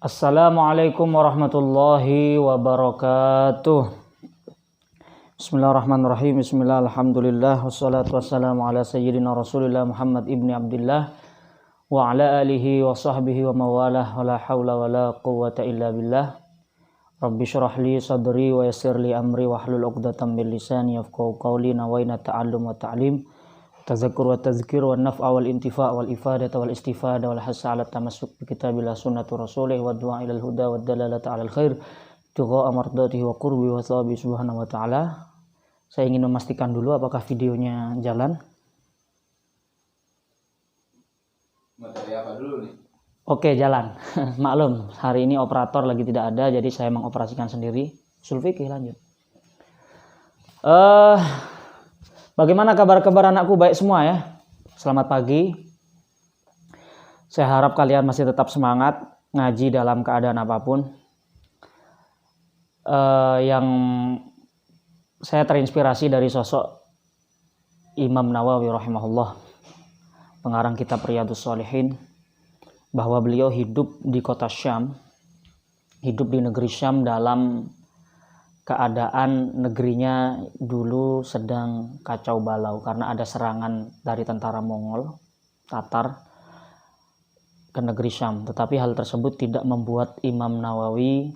Assalamualaikum warahmatullahi wabarakatuh. Bismillahirrahmanirrahim. Bismillah, alhamdulillah, wassalatu wassalamu ala sayyidina Rasulillah Muhammad ibni Abdullah wa ala alihi wa sahbihi wa mawalah wa la hawla wa la quwwata illa billah. Rabbi syrah li sadri wa yassir li amri wa hlul 'uqdatam min lisani yafqahu qawli. Nawaina ta'allum wa ta'lim, tazakkur wa tazkir wa naf'a wal intifa' wal ifadata wal istifada wal hasa ala tamassuk bi kitabillah sunnatu rasulih wa du'a ilal huda wa dalalata alal khair tugha amardatihi wa qurbi wa thawabi subhanahu wa ta'ala. Saya ingin memastikan dulu apakah videonya jalan. Materi apa dulu nih? Oke, jalan. Maklum, hari ini operator lagi tidak ada, jadi saya mengoperasikan sendiri. Ushul Fiqih, lanjut. Bagaimana kabar-kabar anakku? Baik semua ya. Selamat pagi. Saya harap kalian masih tetap semangat ngaji dalam keadaan apapun. Yang saya terinspirasi dari sosok Imam Nawawi rahimahullah, pengarang kitab Riyadhus Shalihin, bahwa beliau hidup di kota Syam, hidup di negeri Syam dalam keadaan negerinya dulu sedang kacau balau karena ada serangan dari tentara Mongol, Tatar, ke negeri Syam. Tetapi hal tersebut tidak membuat Imam Nawawi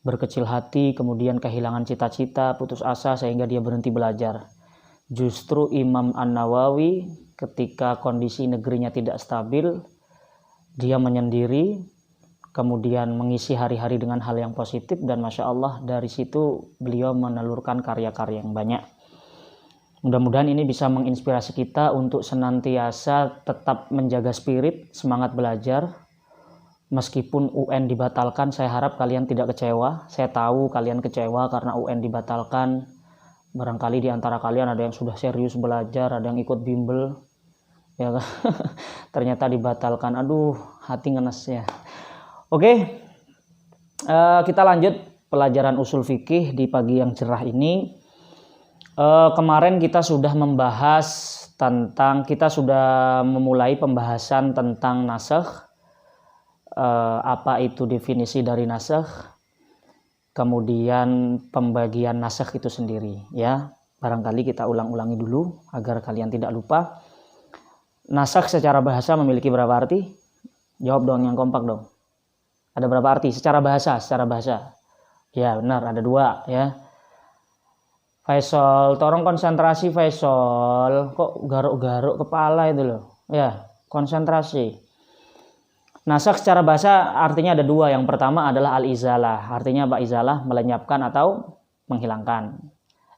berkecil hati, kemudian kehilangan cita-cita, putus asa sehingga dia berhenti belajar. Justru Imam An-Nawawi ketika kondisi negerinya tidak stabil, dia menyendiri, kemudian mengisi hari-hari dengan hal yang positif, dan Masya Allah dari situ beliau menelurkan karya-karya yang banyak. Mudah-mudahan ini bisa menginspirasi kita untuk senantiasa tetap menjaga spirit, semangat belajar. Meskipun UN dibatalkan, saya harap kalian tidak kecewa. Saya tahu kalian kecewa karena UN dibatalkan. Barangkali di antara kalian ada yang sudah serius belajar, ada yang ikut bimbel, ya kan? Ternyata dibatalkan. Aduh, hati ngenes ya. Oke, kita lanjut pelajaran usul fikih di pagi yang cerah ini. Kemarin kita sudah memulai pembahasan tentang nasakh, apa itu definisi dari nasakh, kemudian pembagian nasakh itu sendiri ya. Barangkali kita ulang-ulangi dulu agar kalian tidak lupa. Nasakh secara bahasa memiliki berapa arti? Jawab dong yang kompak dong. Ada berapa arti secara bahasa? Ya benar, ada dua ya. Faisal, tolong konsentrasi Faisal. Kok garuk-garuk kepala itu loh. Ya, konsentrasi. Nasakh secara bahasa artinya ada dua. Yang pertama adalah al-izalah. Artinya apa izalah? Melenyapkan atau menghilangkan.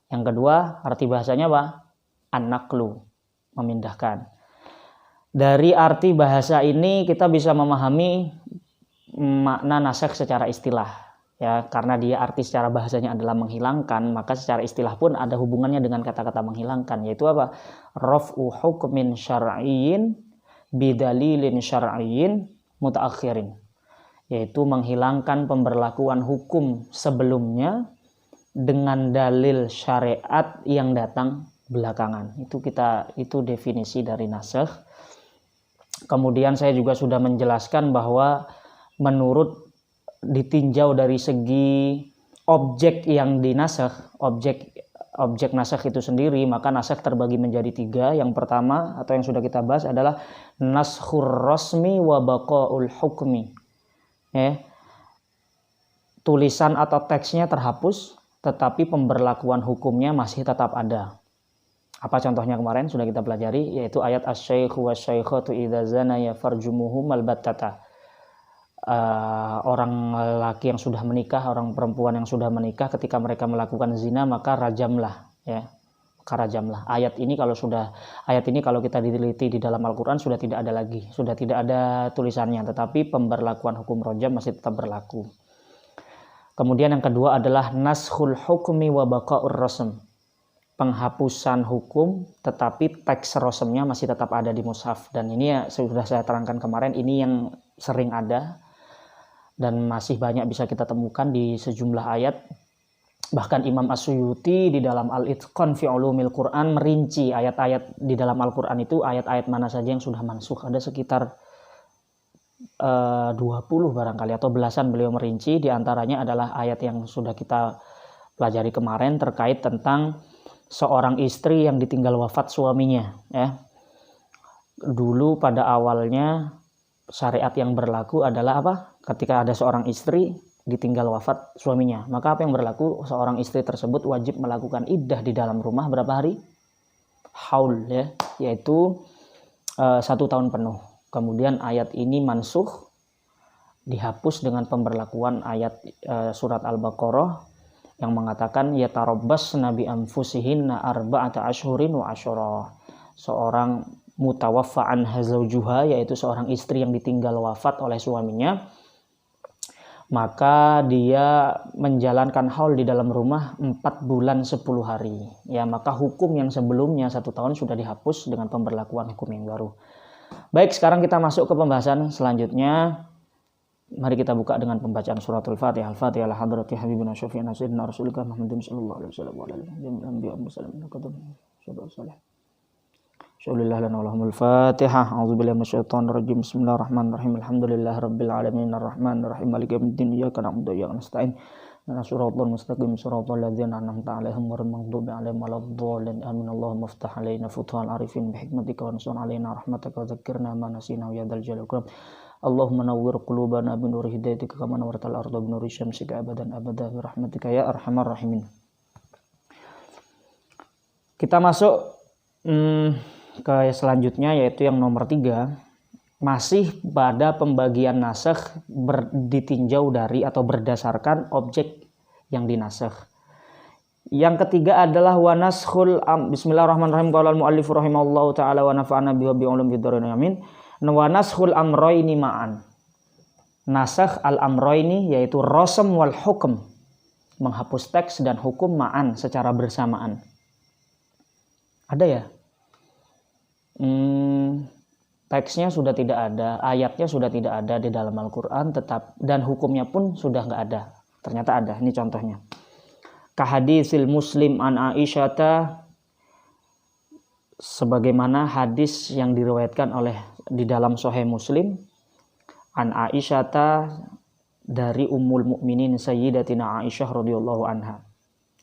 Yang kedua, arti bahasanya apa? An-naqlu, memindahkan. Dari arti bahasa ini kita bisa memahami makna nasakh secara istilah ya, karena dia arti secara bahasanya adalah menghilangkan, maka secara istilah pun ada hubungannya dengan kata-kata menghilangkan, yaitu apa? Raf'u hukmin syar'iyyin bidalilin syar'iyyin mutaakhirin, yaitu menghilangkan pemberlakuan hukum sebelumnya dengan dalil syariat yang datang belakangan. Itu definisi dari nasakh. Kemudian saya juga sudah menjelaskan bahwa menurut ditinjau dari segi objek yang dinasakh, objek nasakh itu sendiri, maka nasakh terbagi menjadi tiga. Yang pertama atau yang sudah kita bahas adalah naskhur rasmi wa baqaul hukmi. Tulisan atau teksnya terhapus, tetapi pemberlakuan hukumnya masih tetap ada. Apa contohnya kemarin sudah kita pelajari, yaitu ayat asy-syaikhu wasy-syaikhatu idza zanaya farjumuhum albattata. Orang laki yang sudah menikah, orang perempuan yang sudah menikah, ketika mereka melakukan zina maka rajamlah ya. Ayat ini kalau kita diteliti di dalam Al-Qur'an sudah tidak ada lagi, sudah tidak ada tulisannya, tetapi pemberlakuan hukum rajam masih tetap berlaku. Kemudian yang kedua adalah naskhul hukmi wa baqaur rasm. Penghapusan hukum tetapi teks rasamnya masih tetap ada di mushaf, dan ini ya sudah saya terangkan kemarin, ini yang sering ada dan masih banyak bisa kita temukan di sejumlah ayat. Bahkan Imam As-Suyuti di dalam Al-Itqan fi Ulumil Quran merinci ayat-ayat di dalam Al-Quran itu, ayat-ayat mana saja yang sudah mansukh. Ada sekitar 20 barangkali atau belasan beliau merinci. Di antaranya adalah ayat yang sudah kita pelajari kemarin terkait tentang seorang istri yang ditinggal wafat suaminya, ya. Dulu pada awalnya syariat yang berlaku adalah apa? Ketika ada seorang istri ditinggal wafat suaminya, maka apa yang berlaku? Seorang istri tersebut wajib melakukan iddah di dalam rumah berapa hari? Haul, ya, yaitu 1 tahun penuh. Kemudian ayat ini mansuh, dihapus dengan pemberlakuan ayat surat Al-Baqarah yang mengatakan yatarabbasna bi anfusihinna arba'ata ashhurin wa asyara. Seorang mutawaffa anha zawjuha, yaitu seorang istri yang ditinggal wafat oleh suaminya, maka dia menjalankan haul di dalam rumah 4 bulan 10 hari. Ya, maka hukum yang sebelumnya 1 tahun sudah dihapus dengan pemberlakuan hukum yang baru. Baik, sekarang kita masuk ke pembahasan selanjutnya. Mari kita buka dengan pembacaan suratul Fatihah. Al-Fatihah ala hadrati habibina syafi'ina sayyidina rasulika Muhammadin sallallahu alaihi wasallam wa ala alihi wa sahbihi. Syukurlah lana walhamdul Fatihah. A'udzubillahi minasyaitonir rajim. Bismillahirrahmanirrahim. Alhamdulillahirabbil alamin arrahmanir rahim maliki yaumiddin iyyaka na'budu wa iyyaka nasta'in. Shiratal mustaqim shiratal ladzina an'amta 'alaihim ghairil maghdubi 'alaihim waladdallin. Amin. Allahumma iftah 'alaina futuhal arifin bi hikmatika wa ansur 'alaina rahmataka wa dzakkirna ma nasina ya dzal jalali wal ikram. Allahumma nawwir qulubana bi nuri hidayatika kama nawwartal arda bi nuri syamsika abadan abada bi rahmatika ya arhamar rahimin. Kita masuk ke selanjutnya, yaitu yang nomor 3. Masih pada pembagian nasakh ditinjau dari atau berdasarkan objek yang dinasakh. Yang ketiga adalah wa naskhul Bismillahirrahmanirrahim. Qala al-muallif rahimallahu taala wa nafa'ana bihi wa bi ulum bidzarrin amin. Wa naskhul amrayni ma'an. Nasakh al-amrayni yaitu rasm wal hukm, menghapus teks dan hukum ma'an secara bersamaan. Ada ya? Teksnya sudah tidak ada, ayatnya sudah tidak ada di dalam Al-Quran, dan hukumnya pun sudah nggak ada. Ternyata ada. Ini contohnya. Kahadisil Muslim an Aisyata, sebagaimana hadis yang diriwayatkan oleh di dalam Sahih Muslim, an Aisyata, dari Ummul Mukminin Sayyidatina Aisyah radhiyallahu anha.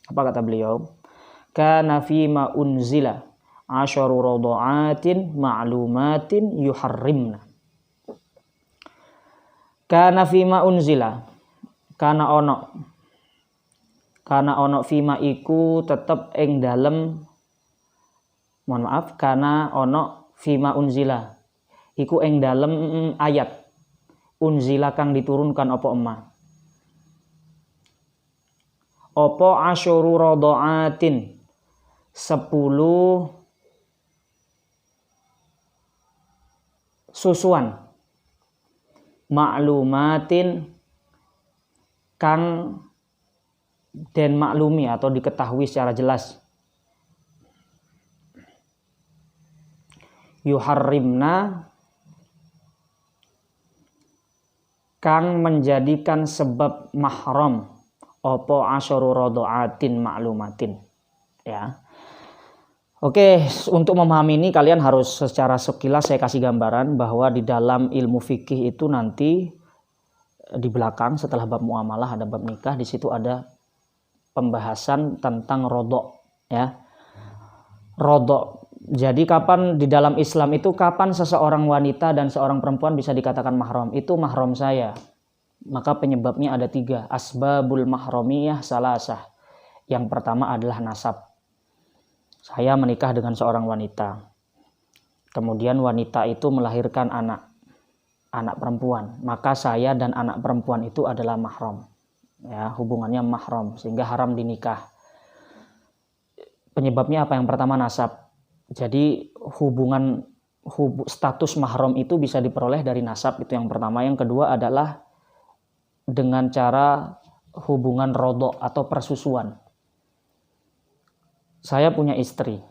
Apa kata beliau? Kana fima unzila asyaru radha'atin ma'lumatin yuharrimna. Kana fima unzila, kana ono fima iku tetep ing dalem, kana ono fima unzila iku ing dalem ayat unzila kang diturunkan apa emma. Apa asyaru radha'atin 10 susuan maklumatin kang den maklumi atau diketahui secara jelas, yuharrimna kang menjadikan sebab mahram opo asyaru radha'atin maklumatin, ya. Oke, untuk memahami ini kalian harus secara sekilas saya kasih gambaran bahwa di dalam ilmu fikih itu nanti di belakang setelah bab muamalah ada bab nikah, di situ ada pembahasan tentang rodok, ya. Rodok. Jadi kapan di dalam Islam itu kapan seseorang wanita dan seorang perempuan bisa dikatakan mahram? Itu mahram saya. Maka penyebabnya ada 3. Asbabul mahramiyah salasah. Yang pertama adalah nasab. Saya menikah dengan seorang wanita. Kemudian wanita itu melahirkan anak perempuan. Maka saya dan anak perempuan itu adalah mahram. Ya, hubungannya mahram sehingga haram dinikah. Penyebabnya apa? Yang pertama nasab. Jadi status mahram itu bisa diperoleh dari nasab, itu yang pertama. Yang kedua adalah dengan cara hubungan rodok atau persusuan. Saya punya istri,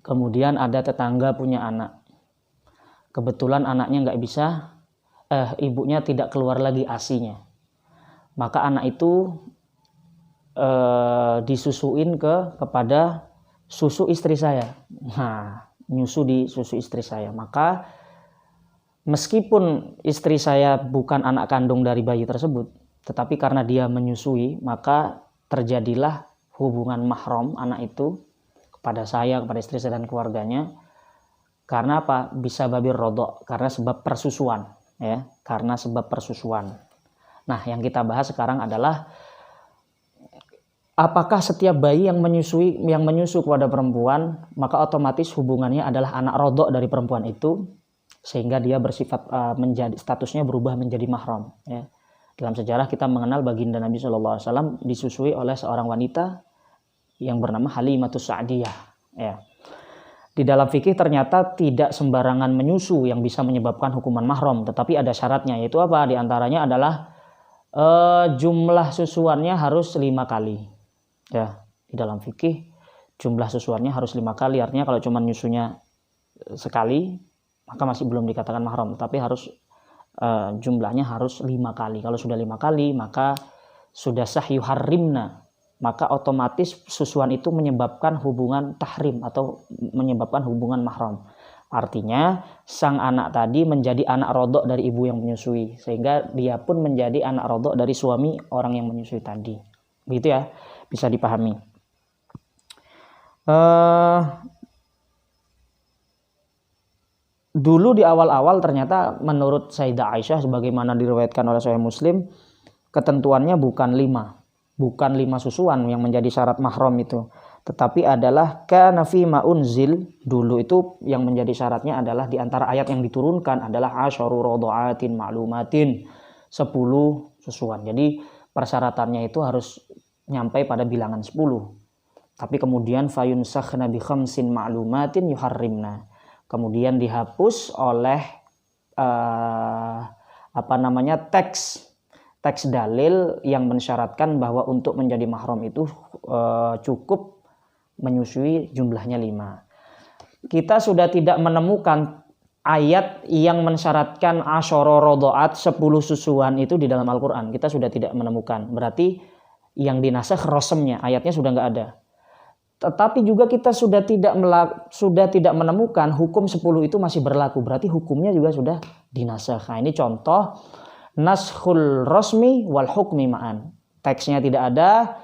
kemudian ada tetangga punya anak. Kebetulan anaknya nggak bisa, ibunya tidak keluar lagi ASI-nya. Maka anak itu disusuin kepada susu istri saya. Nah, nyusu di susu istri saya. Maka meskipun istri saya bukan anak kandung dari bayi tersebut, tetapi karena dia menyusui, maka terjadilah hubungan mahram anak itu kepada saya, kepada istri saya dan keluarganya. Karena apa? Bisa babir rodok, karena sebab persusuan, ya, karena sebab persusuan. Nah, yang kita bahas sekarang adalah apakah setiap bayi yang menyusu kepada perempuan, maka otomatis hubungannya adalah anak rodok dari perempuan itu, sehingga dia bersifat menjadi statusnya berubah menjadi mahram. Ya. Dalam sejarah kita mengenal baginda Nabi SAW disusui oleh seorang wanita yang bernama Halimatus Sa'diyah. Ya. Di dalam fikih ternyata tidak sembarangan menyusu yang bisa menyebabkan hukuman mahram, tetapi ada syaratnya, yaitu apa? Di antaranya adalah jumlah susuannya harus 5 kali. Ya, di dalam fikih jumlah susuannya harus 5 kali, artinya kalau cuma nyusunya sekali maka masih belum dikatakan mahram, tapi harus jumlahnya harus 5 kali. Kalau sudah 5 kali maka sudah sah yuharrimna, maka otomatis susuan itu menyebabkan hubungan tahrim atau menyebabkan hubungan mahram. Artinya sang anak tadi menjadi anak rodok dari ibu yang menyusui, sehingga dia pun menjadi anak rodok dari suami orang yang menyusui tadi. Begitu ya, bisa dipahami. Dulu di awal-awal ternyata menurut Sayyidah Aisyah sebagaimana diriwayatkan oleh Sahih Muslim, ketentuannya bukan 5 susuan yang menjadi syarat mahram itu, tetapi adalah kana fi ma unzil. Dulu itu yang menjadi syaratnya adalah di antara ayat yang diturunkan adalah asyaru radhaatin ma'lumatin, 10 susuan. Jadi persyaratannya itu harus nyampai pada bilangan 10. Tapi kemudian fayunsakhna bi khamsin ma'lumatin yuharrimna. Kemudian dihapus oleh teks dalil yang mensyaratkan bahwa untuk menjadi mahram itu cukup menyusui jumlahnya 5. Kita sudah tidak menemukan ayat yang mensyaratkan asyara radhaat 10 susuan itu di dalam Al-Quran. Kita sudah tidak menemukan. Berarti yang dinasakh rasamnya, ayatnya sudah nggak ada. Tetapi juga kita sudah tidak menemukan hukum 10 itu masih berlaku. Berarti hukumnya juga sudah dinasakh. Nah, ini contoh naskhul rasmi wal hukmi ma'an. Teksnya tidak ada,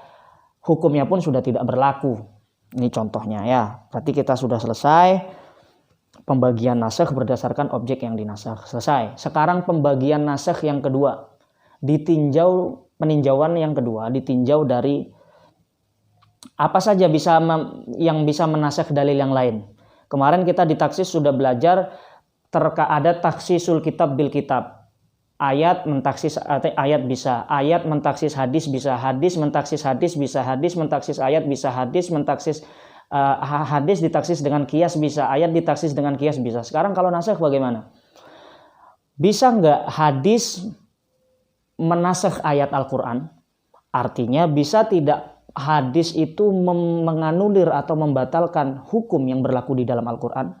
hukumnya pun sudah tidak berlaku. Ini contohnya ya. Berarti kita sudah selesai pembagian nasakh berdasarkan objek yang dinasakh. Selesai. Sekarang pembagian nasakh yang kedua. Peninjauan yang kedua ditinjau dari apa saja yang bisa menasakh dalil yang lain. Kemarin kita di taksis sudah belajar ada taksisul kitab bil kitab. Ayat mentaksis ayat bisa, ayat mentaksis hadis bisa, hadis mentaksis hadis bisa, hadis mentaksis ayat bisa, hadis mentaksis hadis ditaksis dengan kias bisa, ayat ditaksis dengan kias bisa. Sekarang kalau nasakh bagaimana? Bisa nggak hadis menasakh ayat Al-Quran? Artinya bisa tidak hadis itu menganulir atau membatalkan hukum yang berlaku di dalam Al-Quran?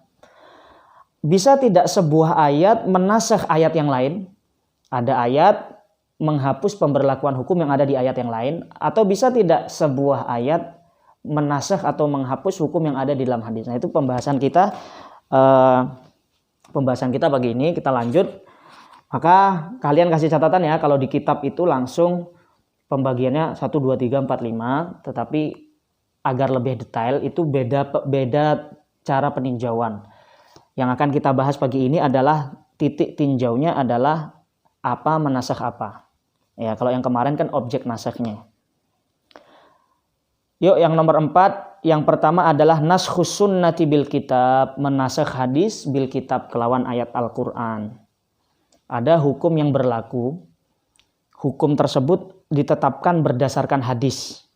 Bisa tidak sebuah ayat menasakh ayat yang lain? Ada ayat menghapus pemberlakuan hukum yang ada di ayat yang lain, atau bisa tidak sebuah ayat menasakh atau menghapus hukum yang ada di dalam hadis. Nah, itu pembahasan kita pagi ini. Kita lanjut. Maka kalian kasih catatan ya, kalau di kitab itu langsung pembagiannya 1, 2, 3, 4, 5, tetapi agar lebih detail itu beda cara peninjauan. Yang akan kita bahas pagi ini adalah titik tinjaunya adalah apa menasakh apa. Ya, kalau yang kemarin kan objek nasakhnya. Yuk, yang nomor 4, yang pertama adalah naskhus sunnati bil kitab, menasakh hadis bil kitab kelawan ayat Al-Qur'an. Ada hukum yang berlaku. Hukum tersebut ditetapkan berdasarkan hadis.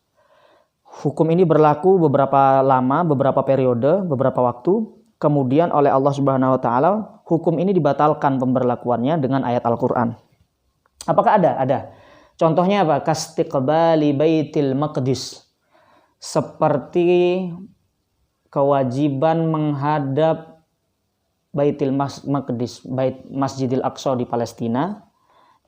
Hukum ini berlaku beberapa lama, beberapa periode, beberapa waktu. Kemudian oleh Allah Subhanahu wa taala hukum ini dibatalkan pemberlakuannya dengan ayat Al-Qur'an. Apakah ada? Ada. Contohnya apa? Kastiqbali Baitil Maqdis. Seperti kewajiban menghadap Baitil Maqdis, Masjidil Aqsa di Palestina.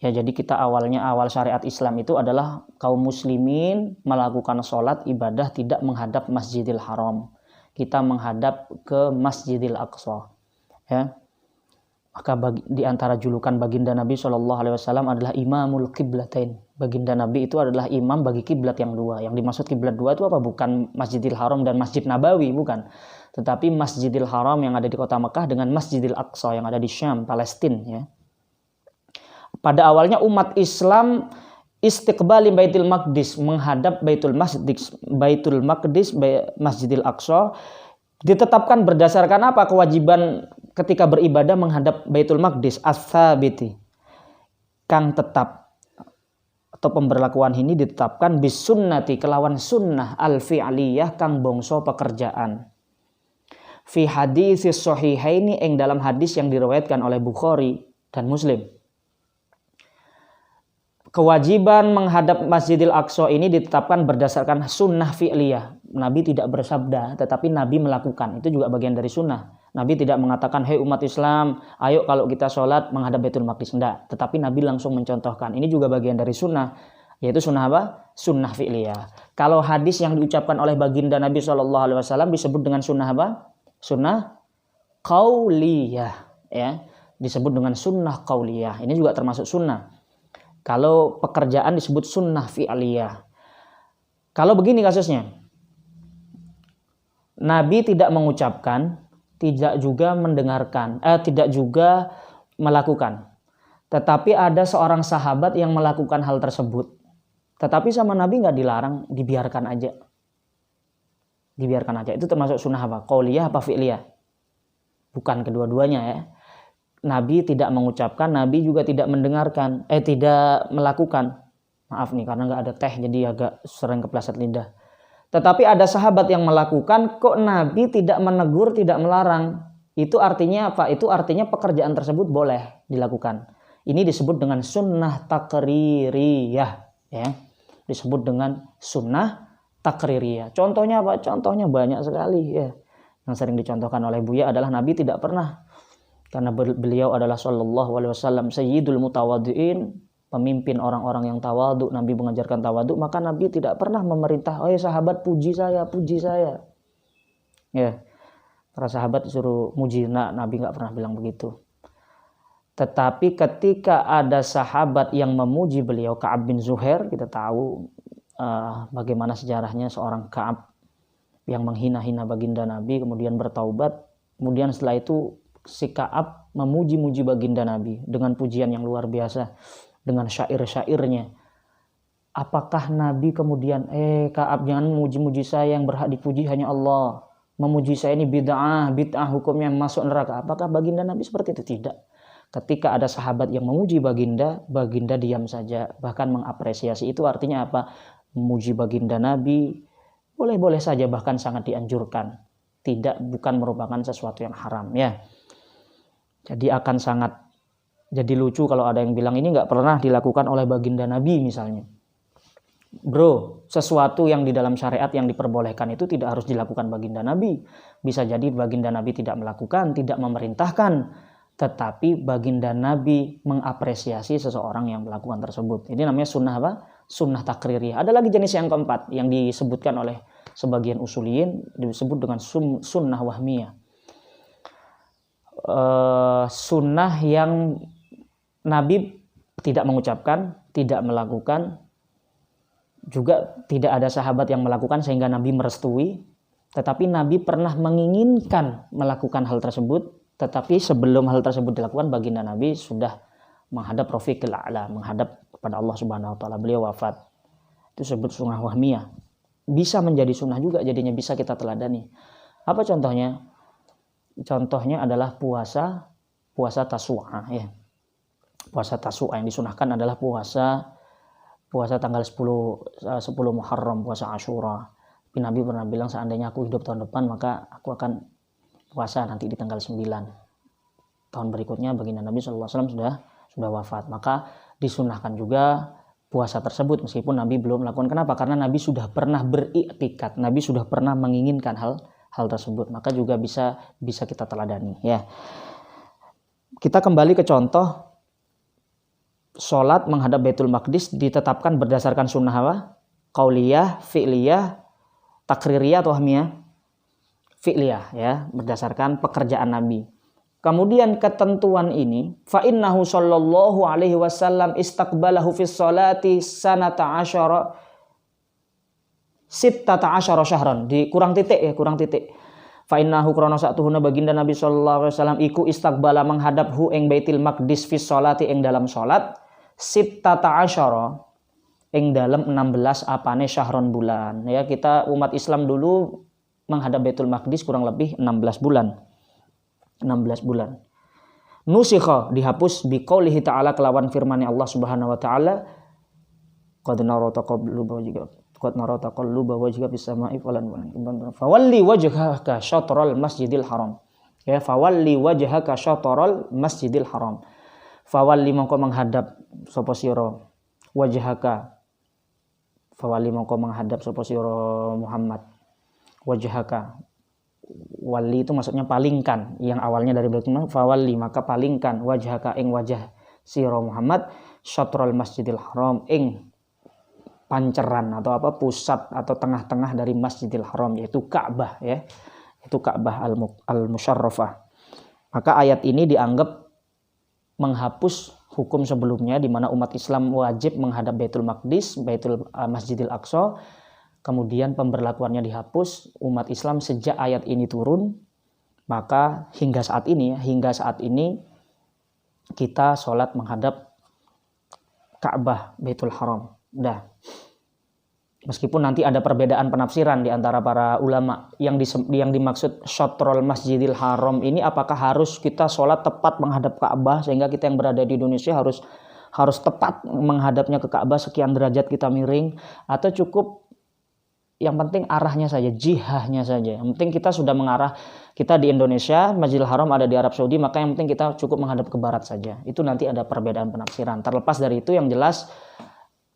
Ya, jadi kita awal syariat Islam itu adalah kaum muslimin melakukan sholat ibadah tidak menghadap Masjidil Haram. Kita menghadap ke Masjidil Aqsa. Ya. Maka di antara julukan baginda Nabi SAW adalah Imamul Qiblatain. Baginda Nabi itu adalah imam bagi kiblat yang dua. Yang dimaksud kiblat dua itu apa? Bukan Masjidil Haram dan Masjid Nabawi, bukan. Tetapi Masjidil Haram yang ada di kota Mekah dengan Masjidil Aqsa yang ada di Syam, Palestina. Ya. Pada awalnya umat Islam istiqbali Baitul Maqdis, menghadap Baitul Maqdis, Masjidil Aqsa, ditetapkan berdasarkan apa? Kewajiban ketika beribadah menghadap Baitul Maqdis as-sabiti kang tetap, atau pemberlakuan ini ditetapkan bis sunnati kelawan sunnah al-fi'liyah kang bangsa pekerjaan. Fi haditsis sahihaini ing dalam hadis yang diriwayatkan oleh Bukhari dan Muslim. Kewajiban menghadap Masjidil Aqsa ini ditetapkan berdasarkan sunnah fi'liyah. Nabi tidak bersabda, tetapi Nabi melakukan. Itu juga bagian dari sunnah. Nabi tidak mengatakan, hei umat Islam, ayo kalau kita sholat menghadap Baitul Maqdis. Tidak. Tetapi Nabi langsung mencontohkan. Ini juga bagian dari sunnah. Yaitu sunnah apa? Sunnah fi'liyah. Kalau hadis yang diucapkan oleh baginda Nabi SAW disebut dengan sunnah apa? Sunnah qauliyah. Ya. Disebut dengan sunnah qauliyah. Ini juga termasuk sunnah. Kalau pekerjaan disebut sunnah fi'liyah. Kalau begini kasusnya, Nabi tidak mengucapkan, tidak juga mendengarkan, tidak juga melakukan. Tetapi ada seorang sahabat yang melakukan hal tersebut. Tetapi sama Nabi nggak dilarang, dibiarkan aja. Dibiarkan aja. Itu termasuk sunnah apa? Qauliyah apa fi'liyah? Bukan kedua-duanya ya. Nabi tidak mengucapkan, Nabi juga tidak mendengarkan, tidak melakukan. Maaf nih, karena nggak ada teh, jadi agak sering kepleset lidah. Tetapi ada sahabat yang melakukan, kok Nabi tidak menegur, tidak melarang. Itu artinya apa? Itu artinya pekerjaan tersebut boleh dilakukan. Ini disebut dengan sunnah takririyah. Ya. Disebut dengan sunnah takririyah. Contohnya apa? Contohnya banyak sekali. Ya. Yang sering dicontohkan oleh Buya adalah Nabi tidak pernah. Karena beliau adalah sallallahu alaihi wasallam sayyidul mutawaddiin, pemimpin orang-orang yang tawadhu. Nabi mengajarkan tawadhu, maka Nabi tidak pernah memerintah, "Oh sahabat puji saya, puji saya." Ya. Para sahabat disuruh muji, Nabi enggak pernah bilang begitu. Tetapi ketika ada sahabat yang memuji beliau, Ka'ab bin Zuhair, kita tahu bagaimana sejarahnya seorang Ka'ab yang menghina-hina baginda Nabi, kemudian bertaubat, kemudian setelah itu si Ka'ab memuji-muji baginda Nabi dengan pujian yang luar biasa, dengan syair-syairnya. Apakah Nabi kemudian, Ka'ab jangan memuji-muji saya, yang berhak dipuji hanya Allah. Memuji saya ini bid'ah hukumnya masuk neraka. Apakah baginda Nabi seperti itu? Tidak. Ketika ada sahabat yang memuji baginda, baginda diam saja, bahkan mengapresiasi. Itu artinya apa? Memuji baginda Nabi boleh-boleh saja, bahkan sangat dianjurkan. Bukan merupakan sesuatu yang haram ya. Jadi akan sangat jadi lucu kalau ada yang bilang ini nggak pernah dilakukan oleh baginda Nabi misalnya. Bro, sesuatu yang di dalam syariat yang diperbolehkan itu tidak harus dilakukan baginda Nabi. Bisa jadi baginda Nabi tidak melakukan, tidak memerintahkan, tetapi baginda Nabi mengapresiasi seseorang yang melakukan tersebut. Ini namanya sunnah apa? Sunnah takririyah. Ada lagi jenis yang keempat yang disebutkan oleh sebagian usuliyin, disebut dengan sunnah wahmiyah. Sunnah yang Nabi tidak mengucapkan, tidak melakukan, juga tidak ada sahabat yang melakukan sehingga Nabi merestui, tetapi Nabi pernah menginginkan melakukan hal tersebut, tetapi sebelum hal tersebut dilakukan baginda Nabi sudah menghadap Rafiqil A'la, menghadap kepada Allah Subhanahu wa taala, beliau wafat. Itu disebut sunnah wahmiyah. Bisa menjadi sunnah juga, jadinya bisa kita teladani. Apa contohnya? Contohnya adalah puasa Tasu'a ya. Puasa Tasu'a yang disunahkan adalah puasa tanggal 10 Muharram, puasa Asyura. Tapi Nabi pernah bilang seandainya aku hidup tahun depan maka aku akan puasa nanti di tanggal 9. Tahun berikutnya baginda Nabi SAW sudah wafat. Maka disunahkan juga puasa tersebut meskipun Nabi belum melakukan. Kenapa? Karena Nabi sudah pernah beriktikad, Nabi sudah pernah menginginkan hal tersebut, maka juga bisa kita teladani ya. Kita kembali ke contoh sholat menghadap Baitul Maqdis ditetapkan berdasarkan sunnah apa? Qauliyah, fi'liyah, takririyah atau wahmiyah? Fi'liyah ya, berdasarkan pekerjaan Nabi. Kemudian ketentuan ini, fa innahu sallallahu alaihi wasallam istaqbalahu fi sholati sanata asyara sittata asyara syahran. Di kurang titik ya, kurang titik. Fa innahu krana satuhuna baginda Nabi sallallahu alaihi wasallam iku istaqbala menghadap hu ing Baitul Maqdis fi sholati ing dalam salat sittata asyara ing dalam 16 apane syahron bulan. Ya, kita umat Islam dulu menghadap Baitul Maqdis kurang lebih 16 bulan. 16 bulan. Nusikha dihapus biqaulihi ta'ala kelawan firman Allah Subhanahu wa taala qad nara taqalluba wajhika fis sama'i fawalli wajhaka syatral masjidil haram. Ya, fawalli wajhaka syatral masjidil haram. Fawalli mongko menghadap sapa sira wajhaka. Fawalli mongko menghadap sapa sira Muhammad wajhaka. Wali itu maksudnya palingkan, yang awalnya dari belakang fawali, maka palingkan wajhaka ing wajah sira Muhammad syatrul masjidil haram ing panceran atau apa pusat atau tengah-tengah dari Masjidil Haram, yaitu Ka'bah ya, itu Ka'bah al-musyarrafah. Maka ayat ini dianggap menghapus hukum sebelumnya di mana umat Islam wajib menghadap Baitul Maqdis, Masjidil Aqsa. Kemudian pemberlakuannya dihapus, umat Islam sejak ayat ini turun, maka hingga saat ini kita sholat menghadap Ka'bah Baitul Haram. Dah. Meskipun nanti ada perbedaan penafsiran di antara para ulama yang dimaksud syatrul Masjidil Haram ini, apakah harus kita sholat tepat menghadap Ka'bah sehingga kita yang berada di Indonesia harus tepat menghadapnya ke Ka'bah sekian derajat kita miring, atau cukup yang penting arahnya saja, jihahnya saja. Yang penting kita sudah mengarah, kita di Indonesia, Masjidil Haram ada di Arab Saudi, maka yang penting kita cukup menghadap ke barat saja. Itu nanti ada perbedaan penafsiran. Terlepas dari itu, yang jelas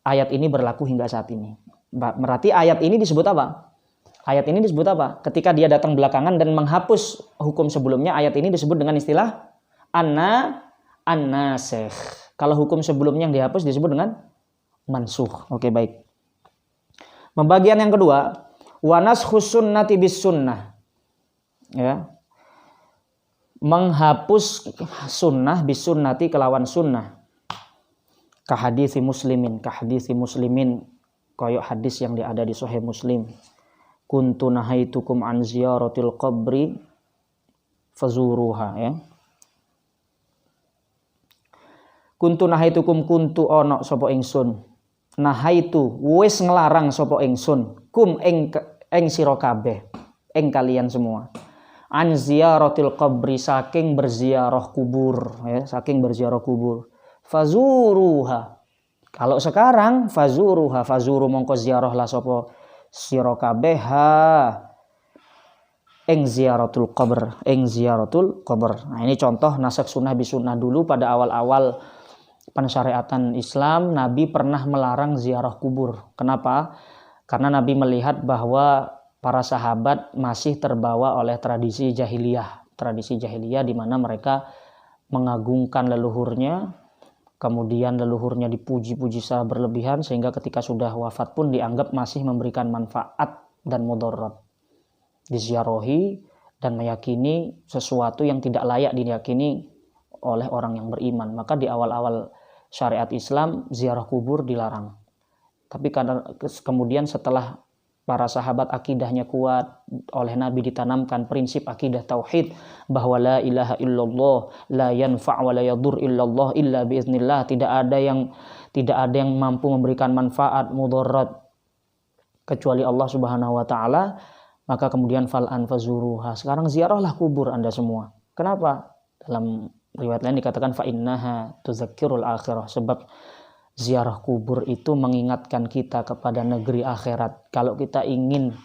ayat ini berlaku hingga saat ini. Berarti ayat ini disebut apa? Ayat ini disebut apa? Ketika dia datang belakangan dan menghapus hukum sebelumnya, ayat ini disebut dengan istilah an-nasikh. Kalau hukum sebelumnya yang dihapus disebut dengan mansukh. Oke, baik. Pembagian yang kedua, wa naskhus sunnati bis sunnah. Ya. Menghapus sunnah bis sunnati kelawan sunnah. Ka hadits muslimin koyok hadis yang ada di Sahih Muslim. Kuntu nahaitukum an ziyaratil qabri fazuruha, ya. Kuntu nahaitukum kuntu ono sapa ingsun. Nahaitu wis nglarang sapa ingsun kum ing sira kabeh, ing kalian semua. An ziyaratil qabri saking berziarah kubur, ya, saking berziarah kubur. Fazuruha. Kalau sekarang fazuru mongko ziarahlah sapa sira kabeh ing ziyaratul qabr, Nah, ini contoh nasakh sunnah bi sunnah. Dulu pada awal-awal pensyariatan Islam, Nabi pernah melarang ziarah kubur. Kenapa? Karena Nabi melihat bahwa para sahabat masih terbawa oleh tradisi jahiliyah di mana mereka mengagungkan leluhurnya, kemudian leluhurnya dipuji-puji secara berlebihan sehingga ketika sudah wafat pun dianggap masih memberikan manfaat dan mudarat. Diziarahi dan meyakini sesuatu yang tidak layak diyakini oleh orang yang beriman. Maka di awal-awal syariat Islam ziarah kubur dilarang. Tapi karena kemudian setelah para sahabat akidahnya kuat, oleh Nabi ditanamkan prinsip akidah tauhid bahwa la ilaha illallah, la yanfa' wa la yadur illallah illa biiznillah, tidak ada yang mampu memberikan manfaat mudarat kecuali Allah Subhanahu wa taala. Maka kemudian fal anfazuruha, sekarang ziarahlah kubur Anda semua. Kenapa? Dalam riwayat lain dikatakan fa innaha tuzakkirul akhirah, sebab ziarah kubur itu mengingatkan kita kepada negeri akhirat. Kalau kita ingin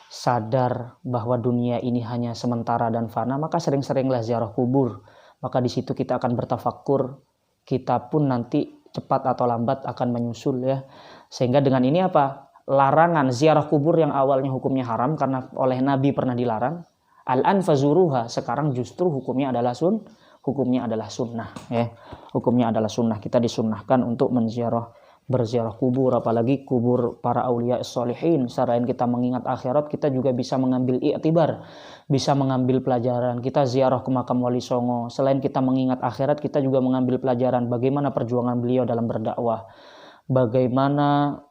sadar bahwa dunia ini hanya sementara dan fana, maka sering-seringlah ziarah kubur. Maka di situ kita akan bertafakkur, kita pun nanti cepat atau lambat akan menyusul, ya. Sehingga dengan ini apa? Larangan ziarah kubur yang awalnya hukumnya haram karena oleh Nabi pernah dilarang, al-anfazuruha, sekarang justru hukumnya adalah sunnah, ya. Hukumnya adalah sunnah. Kita disunnahkan untuk menziarah berziarah kubur, apalagi kubur para aulia sholihin. Selain kita mengingat akhirat, kita juga bisa mengambil i'tibar, bisa mengambil pelajaran. Kita ziarah ke makam Wali Songo, selain kita mengingat akhirat, kita juga mengambil pelajaran bagaimana perjuangan beliau dalam berdakwah, bagaimana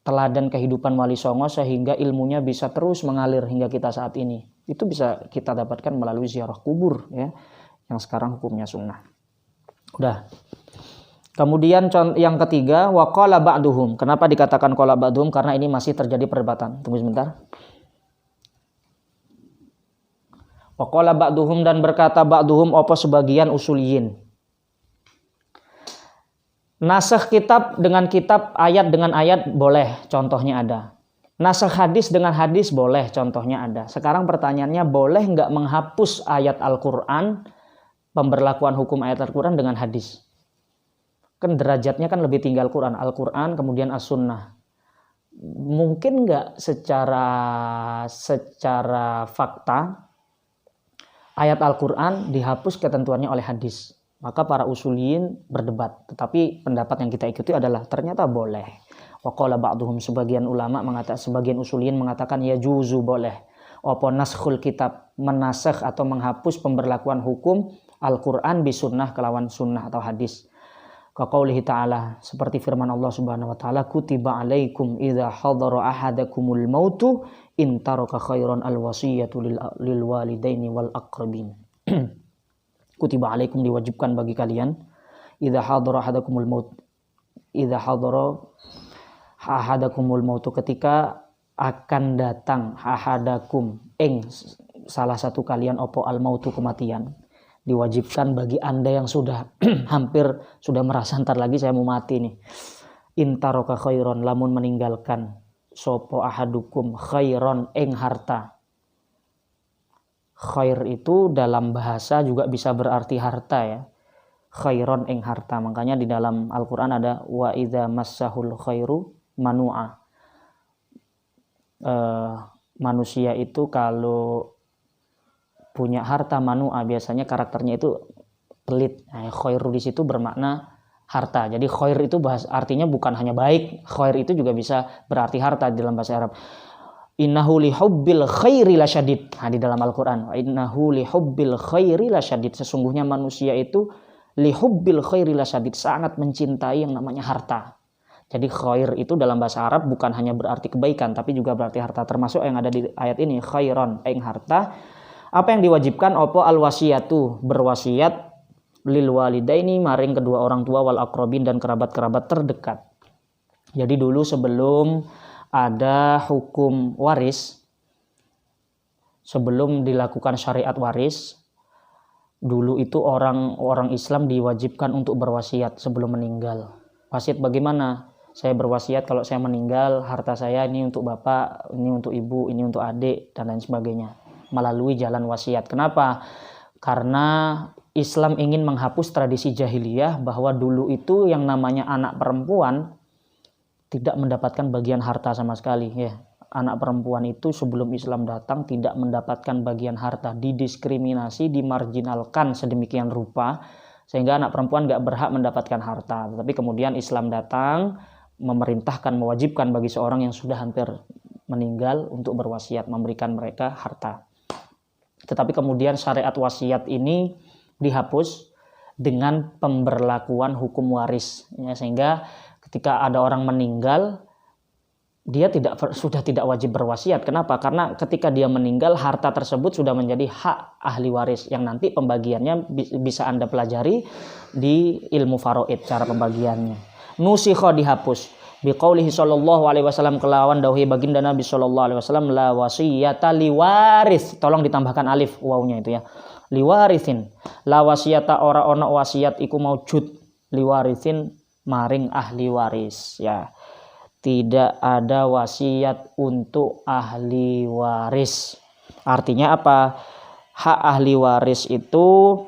teladan kehidupan Wali Songo sehingga ilmunya bisa terus mengalir hingga kita saat ini. Itu bisa kita dapatkan melalui ziarah kubur, ya, yang sekarang hukumnya sunnah. Udah. Kemudian yang ketiga, wa qala ba'duhum. Kenapa dikatakan qala ba'duhum? Karena ini masih terjadi perdebatan. Tunggu sebentar. Wa qala ba'duhum, dan berkata ba'duhum apa sebagian usuliyin. Nasakh kitab dengan kitab, ayat dengan ayat boleh, contohnya ada. Nasakh hadis dengan hadis boleh, contohnya ada. Sekarang pertanyaannya, boleh nggak menghapus ayat Al-Quran, pemberlakuan hukum ayat Al-Quran dengan hadis? Kan derajatnya kan lebih tinggi Al-Quran, kemudian As-Sunnah. Mungkin nggak secara fakta ayat Al-Quran dihapus ketentuannya oleh hadis? Maka para usuliyin berdebat, tetapi pendapat yang kita ikuti adalah ternyata boleh. Wa qala ba'duhum, sebagian usuliyin mengatakan ya juzu, boleh. Apa naskhul kitab, menasakh atau menghapus pemberlakuan hukum Al-Quran bisunnah kelawan sunnah atau hadis. Kaqaulihi ta'ala, seperti firman Allah Subhanahu wa taala, kutiba alaikum idza hadara ahadakumul mautu in taraka khairan alwasiyatu lil walidaini wal aqrabin. Kutiba alaikum, diwajibkan bagi kalian, idza hadara ahadakumul maut, ketika akan datang ahadakum ing salah satu kalian opo al mautu, kematian. Diwajibkan bagi Anda yang sudah sudah merasa ntar lagi saya mau mati nih. Intaroka khairon, lamun meninggalkan sopo ahadukum khairon ing harta. Khair itu dalam bahasa juga bisa berarti harta, ya. Khairon ing harta. Makanya di dalam Al-Quran ada wa idza massahul khairu manu'a. Manusia itu kalau punya harta manu'a, biasanya karakternya itu pelit. Nah, khairu di situ bermakna harta. Jadi khair itu artinya bukan hanya baik, khair itu juga bisa berarti harta di dalam bahasa Arab. Innahu li hubbil khairi lasyadid. Nah, di dalam Al-Qur'an, innahu li hubbil khairi lasyadid. Sesungguhnya manusia itu li hubbil khairi lasyadid, sangat mencintai yang namanya harta. Jadi khair itu dalam bahasa Arab bukan hanya berarti kebaikan, tapi juga berarti harta. Termasuk yang ada di ayat ini, khairon ing harta. Apa yang diwajibkan? Opo al-wasiyatu, berwasiat lil walidaini, maring kedua orang tua, wal aqrabin, dan kerabat-kerabat terdekat. Jadi dulu sebelum ada hukum waris, sebelum dilakukan syariat waris, dulu itu orang Islam diwajibkan untuk berwasiat sebelum meninggal. Wasiat bagaimana? Saya berwasiat kalau saya meninggal, harta saya ini untuk bapak, ini untuk ibu, ini untuk adik, dan lain sebagainya. Melalui jalan wasiat. Kenapa? Karena Islam ingin menghapus tradisi jahiliyah bahwa dulu itu yang namanya anak perempuan tidak mendapatkan bagian harta sama sekali, ya. Anak perempuan itu sebelum Islam datang tidak mendapatkan bagian harta, didiskriminasi, dimarginalkan sedemikian rupa sehingga anak perempuan gak berhak mendapatkan harta. Tetapi kemudian Islam datang memerintahkan, mewajibkan bagi seorang yang sudah hampir meninggal untuk berwasiat, memberikan mereka harta. Tetapi kemudian syariat wasiat ini dihapus dengan pemberlakuan hukum waris, ya, sehingga ketika ada orang meninggal, dia sudah tidak wajib berwasiat. Kenapa? Karena ketika dia meninggal, harta tersebut sudah menjadi hak ahli waris yang nanti pembagiannya bisa Anda pelajari di ilmu faraid, cara pembagiannya. Nusikha, dihapus. Biqaulihi sallallahu alaihi wasallam, kelawan dawuh baginda Nabi sallallahu alaihi wasallam, la wasiyata liwaris. Tolong ditambahkan alif wawunya itu, ya. Liwarithin, la wasiyata, ora ono wasiat iku maujud liwarithin maring ahli waris, ya. Tidak ada wasiat untuk ahli waris. Artinya apa? Hak ahli waris itu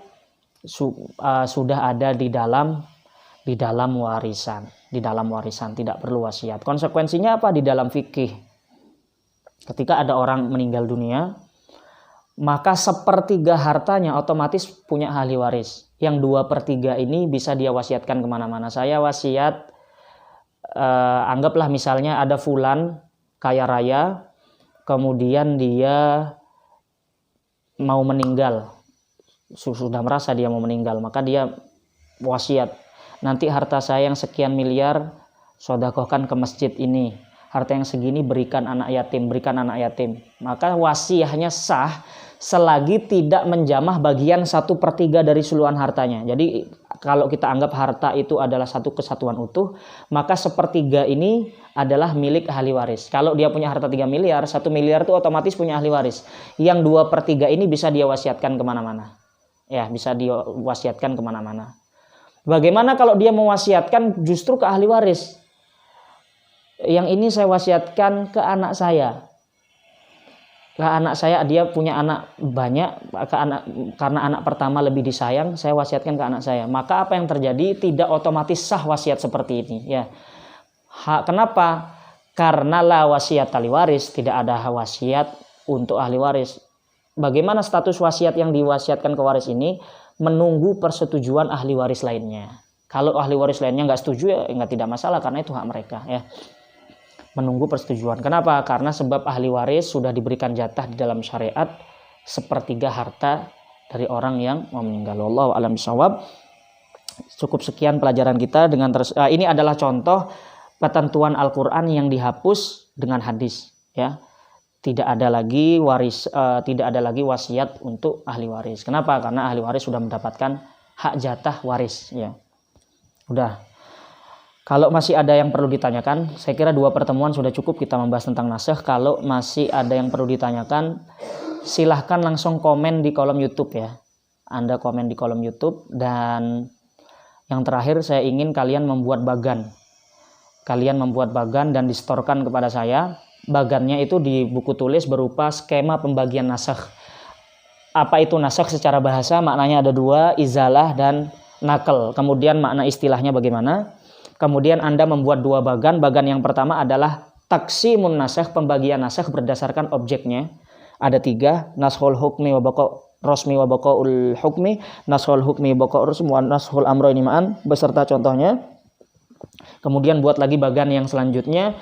sudah ada di dalam warisan. Di dalam warisan tidak perlu wasiat. Konsekuensinya apa di dalam fikih? Ketika ada orang meninggal dunia, maka 1/3 hartanya otomatis punya ahli waris. Yang 2/3 ini bisa dia wasiatkan kemana-mana. Saya wasiat anggaplah misalnya ada fulan kaya raya, kemudian dia mau meninggal, sudah merasa dia mau meninggal, maka dia wasiat, nanti harta saya yang sekian miliar sedekahkan ke masjid ini, harta yang segini berikan anak yatim, maka wasiatnya sah selagi tidak menjamah bagian 1/3 dari seluruhan hartanya. Jadi kalau kita anggap harta itu adalah satu kesatuan utuh, maka 1/3 ini adalah milik ahli waris. Kalau dia punya harta 3 miliar, 1 miliar itu otomatis punya ahli waris. Yang 2/3 ini bisa dia wasiatkan kemana-mana. Ya, bisa dia wasiatkan kemana-mana. Bagaimana kalau dia mewasiatkan justru ke ahli waris? Yang ini saya wasiatkan ke anak saya. Ke anak saya, dia punya anak banyak, karena anak pertama lebih disayang, saya wasiatkan ke anak saya. Maka apa yang terjadi? Tidak otomatis sah wasiat seperti ini, ya. Kenapa? Karena la wasiat ahli waris, tidak ada wasiat untuk ahli waris. Bagaimana status wasiat yang diwasiatkan ke waris ini? Menunggu persetujuan ahli waris lainnya. Kalau ahli waris lainnya nggak setuju, ya nggak, tidak masalah, karena itu hak mereka, ya. Menunggu persetujuan. Kenapa? Karena sebab ahli waris sudah diberikan jatah di dalam syariat 1/3 harta dari orang yang mau meninggal. Wallahu a'lam bishawab. Cukup sekian pelajaran kita dengan ini adalah contoh ketentuan Al-Qur'an yang dihapus dengan hadis, ya. Tidak ada lagi wasiat untuk ahli waris. Kenapa? Karena ahli waris sudah mendapatkan hak jatah waris, ya. Udah. Kalau masih ada yang perlu ditanyakan, saya kira 2 pertemuan sudah cukup kita membahas tentang nasikh. Kalau masih ada yang perlu ditanyakan, silahkan langsung komen di kolom YouTube, ya. Anda komen di kolom YouTube. Dan yang terakhir, saya ingin kalian membuat bagan. Kalian membuat bagan dan distorkan kepada saya. Bagannya itu di buku tulis berupa skema pembagian nasikh. Apa itu nasikh secara bahasa? Maknanya ada 2, izalah dan naql. Kemudian makna istilahnya bagaimana? Kemudian Anda membuat 2 bagan. Bagan yang pertama adalah taksimun nasikh, pembagian nasikh berdasarkan objeknya. Ada 3, nashul hukmi wa baqa' rasmi wa baqa'ul hukmi, nashul hukmi wa baqa'ur rasmi wa nashul amro ini ma'an, beserta contohnya. Kemudian buat lagi bagan yang selanjutnya,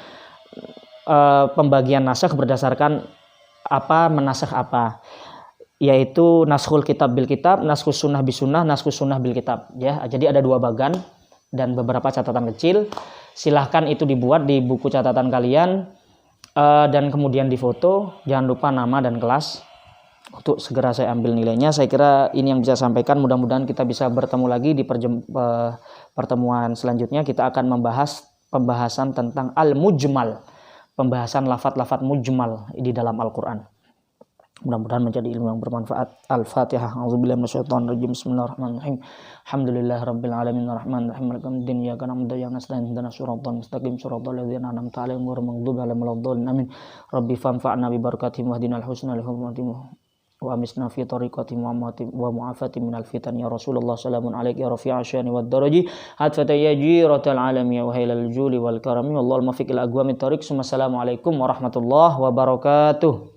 pembagian nasikh berdasarkan apa, menasikh apa, yaitu nashul kitab bil kitab, nashul sunnah bis sunnah, nashul sunnah bil kitab, ya. Jadi ada 2 bagan dan beberapa catatan kecil. Silahkan itu dibuat di buku catatan kalian, dan kemudian difoto. Jangan lupa nama dan kelas untuk segera saya ambil nilainya. Saya kira ini yang bisa sampaikan. Mudah-mudahan kita bisa bertemu lagi di pertemuan selanjutnya. Kita akan membahas pembahasan tentang al-mujmal, pembahasan lafaz-lafaz mujmal di dalam Al-Quran. Mudah-mudahan menjadi ilmu yang bermanfaat. Al-Fatihah. A'udzubillahi minasyaitonirrajim. Bismillahirrahmanirrahim. Alhamdulillahirabbil alamin arrahmanirrahim maliki yaumiddin iyyaka na'budu wa iyyaka nasta'in ihdinas siratal mustaqim siratal ladzina an'amta 'alaihim ghairil maghdubi alaihim waladdallin amin. Rabbi fanfa'na bi barakatihim wahdinal husna li hurmatihim wa amisna fi tariqati wa mu'afati minal fitan ya Rasulullah salamun alaika ya rafi'a syani wad daraji hatfata ya jiratal alami wa hailal juli wal karami wallahu al-muwaffiq ila aqwamit thariq. Assalamualaikum warahmatullahi wabarakatuh.